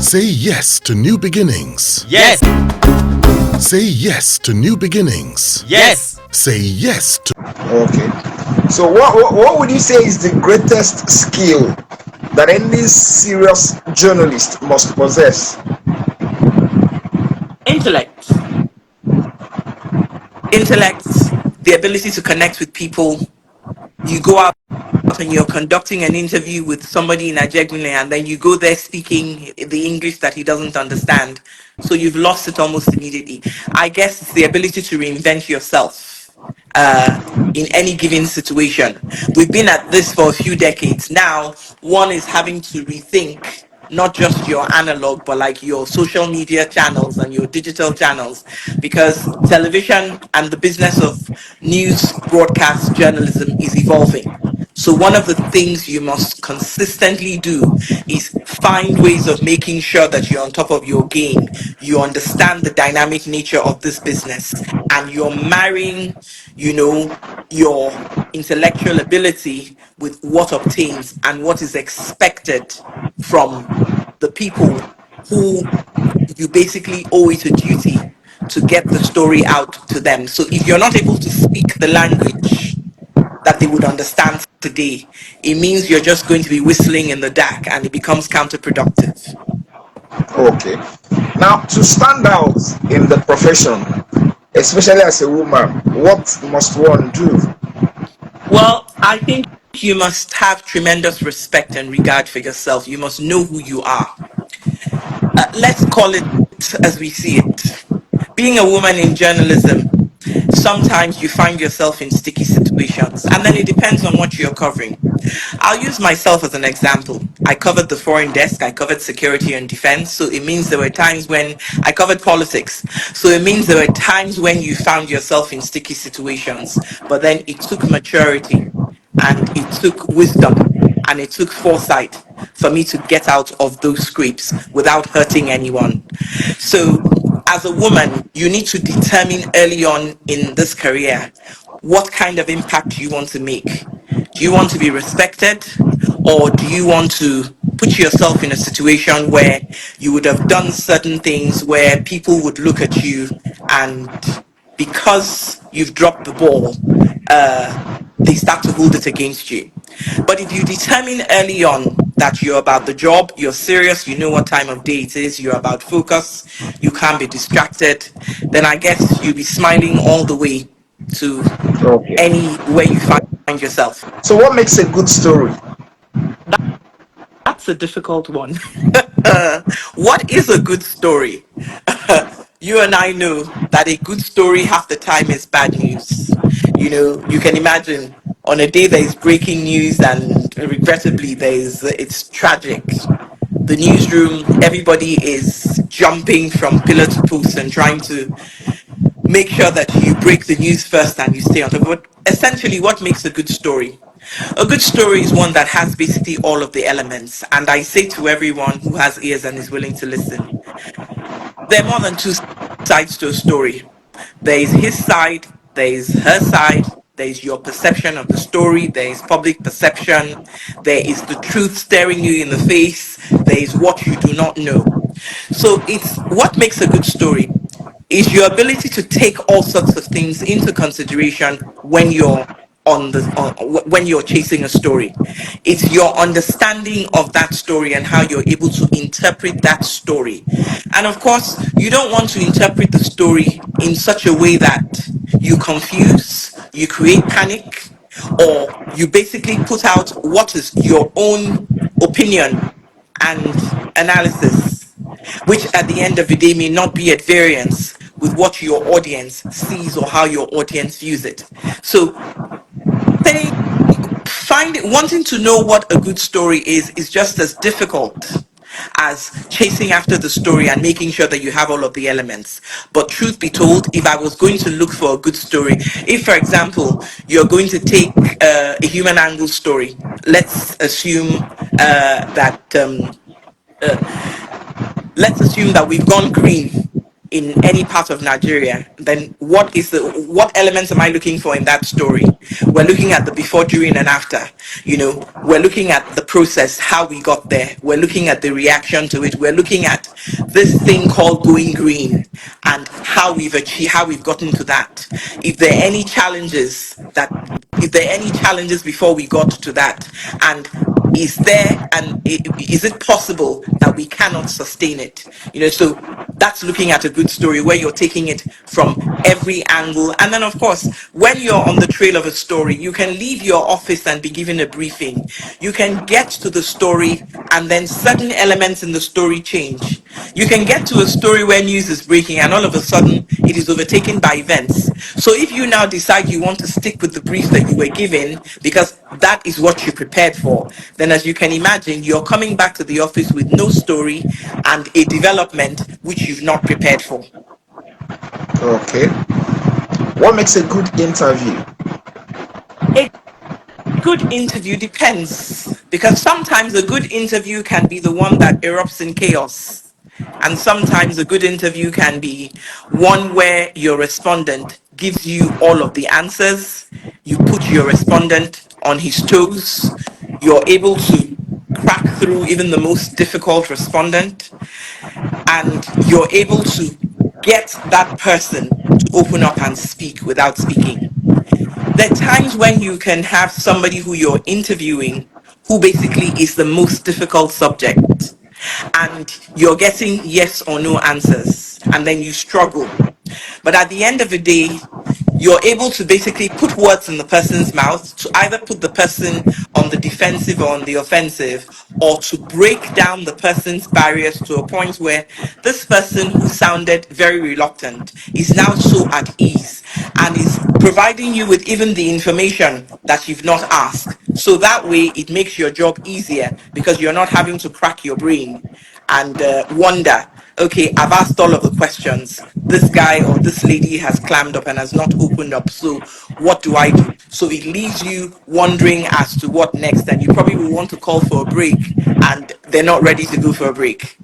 Say yes to new beginnings. Yes. Say yes to new beginnings. Yes. Say yes to. Okay. So what would you say is the greatest skill that any serious journalist must possess? Intellect. Intellect, the ability to connect with people. You go out and you're conducting an interview with somebody in Ajegunle, and then you go there speaking the English that he doesn't understand. So you've lost it almost immediately. I guess it's the ability to reinvent yourself in any given situation. We've been at this for a few decades. Now, one is having to rethink not just your analog, but like your social media channels and your digital channels, because television and the business of news broadcast journalism is evolving. So one of the things you must consistently do is find ways of making sure that you're on top of your game. You understand the dynamic nature of this business, and you're marrying, your intellectual ability with what obtains and what is expected from the people who you basically owe it a duty to get the story out to them. So if you're not able to speak the language that they would understand today, it means you're just going to be whistling in the dark, and it becomes counterproductive. Okay. Now, to stand out in the profession, especially as a woman, what must one do? Well, I think you must have tremendous respect and regard for yourself. You must know who you are. Let's call it as we see it. Being a woman in journalism, sometimes you find yourself in sticky situations, and then it depends on what you're covering. I'll use myself as an example. I covered the foreign desk, I covered security and defense, so it means there were times when I covered politics. So it means there were times when you found yourself in sticky situations, but then it took maturity and it took wisdom and it took foresight for me to get out of those scrapes without hurting anyone. So as a woman, you need to determine early on in this career what kind of impact you want to make. Do you want to be respected, or do you want to put yourself in a situation where you would have done certain things where people would look at you, and because you've dropped the ball, they start to hold it against you? But if you determine early on that you're about the job, you're serious, you know what time of day it is, you're about focus, you can't be distracted, then I guess you'll be smiling all the way to Okay. anywhere you find yourself. So, what makes a good story? That's a difficult one. What is a good story? You and I know that a good story half the time is bad news. You can imagine on a day there is breaking news, and regrettably it's tragic. The newsroom, everybody is jumping from pillar to post and trying to make sure that you break the news first and you stay on top. But essentially, what makes a good story? A good story is one that has basically all of the elements. And I say to everyone who has ears and is willing to listen, there are more than two sides to a story. There is his side, there is her side, there is your perception of the story, there is public perception, there is the truth staring you in the face, there is what you do not know. So it's what makes a good story is your ability to take all sorts of things into consideration when you're when you're chasing a story. It's your understanding of that story and how you're able to interpret that story. And of course, you don't want to interpret the story in such a way that you confuse, you create panic, or you basically put out what is your own opinion and analysis, which at the end of the day may not be at variance with what your audience sees or how your audience views it. So saying wanting to know what a good story is just as difficult as chasing after the story and making sure that you have all of the elements. But truth be told, if I was going to look for a good story, if for example you're going to take a human angle story, let's assume that let's assume that we've gone green in any part of Nigeria, then what elements am I looking for in that story? We're looking at the before, during, and after. We're looking at the process, how we got there. We're looking at the reaction to it. We're looking at this thing called going green and how we've gotten to that. If there are any challenges if there are any challenges before we got to that, and is it possible that we cannot sustain it? So that's looking at a good story where you're taking it from every angle. And then, of course, when you're on the trail of a story, you can leave your office and be given a briefing. You can get to the story, and then certain elements in the story change. You can get to a story where news is breaking, and all of a sudden it is overtaken by events. So if you now decide you want to stick with the brief that you were given because that is what you prepared for, then as you can imagine, you're coming back to the office with no story and a development which you've not prepared for. Okay. What makes a good interview? A good interview depends, because sometimes a good interview can be the one that erupts in chaos. And sometimes a good interview can be one where your respondent gives you all of the answers. You put your respondent on his toes. You're able to crack through even the most difficult respondent, and you're able to get that person to open up and speak without speaking. There are times when you can have somebody who you're interviewing who basically is the most difficult subject, and you're getting yes or no answers, and then you struggle. But at the end of the day, you're able to basically put words in the person's mouth to either put the person on the defensive or on the offensive, or to break down the person's barriers to a point where this person who sounded very reluctant is now so at ease and is providing you with even the information that you've not asked. So that way it makes your job easier because you're not having to crack your brain and wonder, okay, I've asked all of the questions. This guy or this lady has clammed up and has not opened up. So what do I do? So it leaves you wondering as to what next. And you probably will want to call for a break and they're not ready to go for a break.